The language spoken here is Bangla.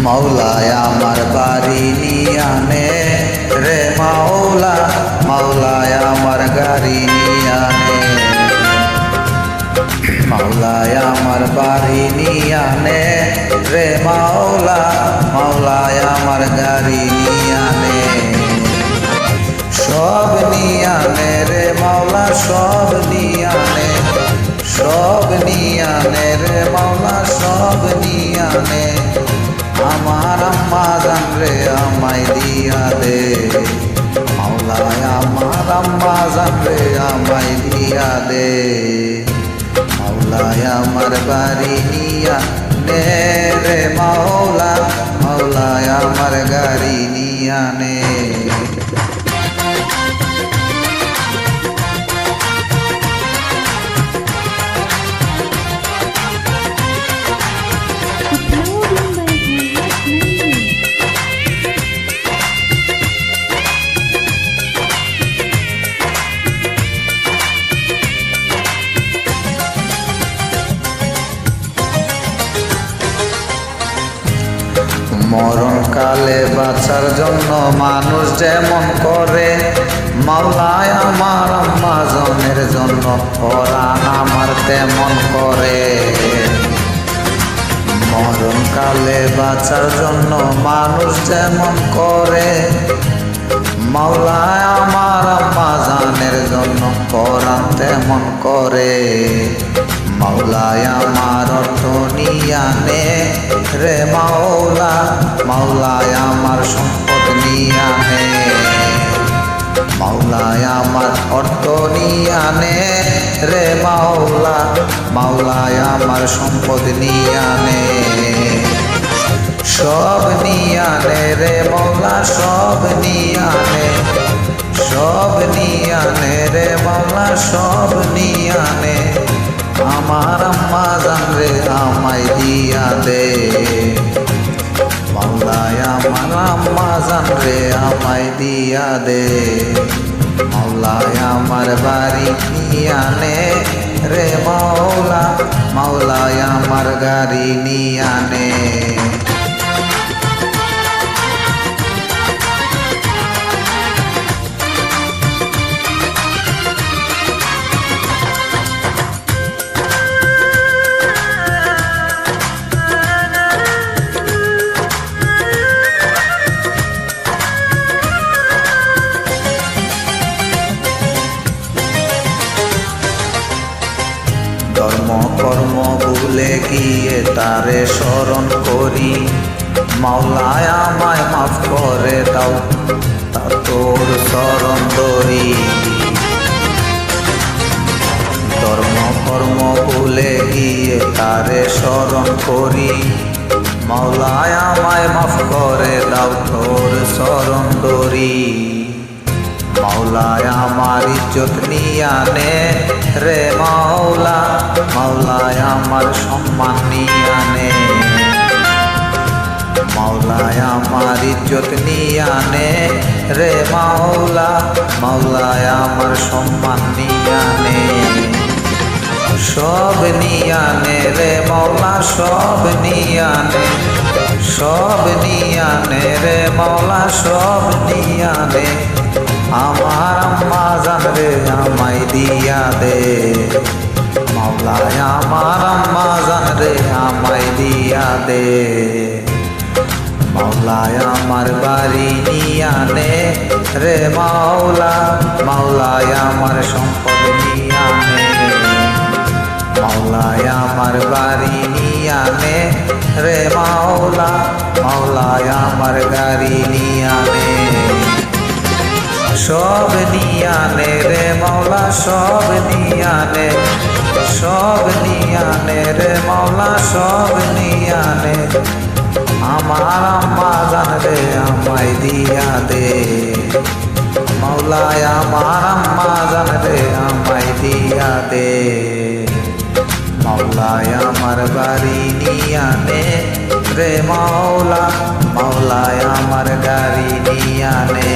মাওলায় আমার বাড়ি নিয়ানে রে মাওলা, মাওলায় আমার গাড়ি নিয়ানে, মাওলায় আমার বাড়ি নিয়ানে রে মাওলা, মাওলায় আমার গাড়ি নিয়ানে, সব নিয়ানে রে মাওলা, সব নিয়ানে, সব নিয়ানে রে মাওলা, সব নিয়ানে, আমার আম্মা জান রে আমায় দিয়া দে, মাওলায় আমার আম্মা জান রে আমায় দিয়া দে, মাওলায় আমার বাড়ি নিয়া নে রে মাওলা, মাওলায় আমার গাড়ি নিয়া নে। মরণকালে বাঁচার জন্য মানুষ যেমন করে, মাওলায় আমার আম্মা জনের জন্য পরাণ আমার তেমন করে। মরণকালে বাঁচার জন্য মানুষ যেমন করে, মাওলায় আমার আম্মা জানের জন্য পরাণ তেমন করে। মাওলায় আমার অর্থ নিয়ানে রে মাওলা, মাওলায় আমার সম্পদ নিয়ানে, মাওলায় আমার অর্থ নিয়ানে রে মাওলা, মাওলায় আমার সম্পদ নিয়ানে, সব নিয়ানে রে মাওলা, সব নিয়ানে, সব নিয়ানে রে মাওলা, সব নিয়ানে, আমার আম্মা জান রে আমায় দিয়া দে, মাওলায় আমার আম্মা জান রে আমায় দিয়া দে, মাওলায় আমার বাড়ি নিয়ানে রে মাওলা, মাওলায় আমার গাড়ি নিয়ানে। ধর্ম কর্ম ভুলে গিয়ে তারে স্মরণ করি, মাওলায় আমায় মাফ করে দাও, তা তোর চরণ ধরি। ধর্ম কর্ম ভুলে গিয়ে তারে স্মরণ করি, মাওলায় আমায় মাফ করে দাও, তোর চরণ ধরি। মাওলায় আমার ইজ্জত নিয়ানে রে মাওলা, মাওলায় আমার সম্মান নিয়ানে, মাওলায় আমার ইজ্জত নিয়ানে রে মাওলা, মাওলায় আমার সম্মান নিয়ানে, সব নিয়ানে রে মাওলা, সব নিয়ানে, সব নিয়ানে রে মাওলা, সব নিয়ানে, আমার আম্মা জান রে আমায় দিয়া দে, মাওলায় আমার আম্মা জান রে আমায় দিয়া দে, মাওলায় আমার বাড়ি নিয়ানে রে মাওলা, মাওলায় আমার সম্পদ নিয়ানে, মাওলায় আমার বাড়ি নিয়ানে রে মাওলা, মাওলায় আমার গাড়ি নিয়ানে, সব নিয়ানে রে মাওলা, সব নিয়ানে, সব নিয়ানে রে মাওলা, সব নিয়ানে, আমার আম্মা জান রে আমায় দিয়া দে, মাওলায় আমার আম্মা জান রে আমায় দিয়া দে, মাওলায় আমার বাড়ি নিয়ানে রে মাওলা, মাওলায় আমার গাড়ি নিয়ানে।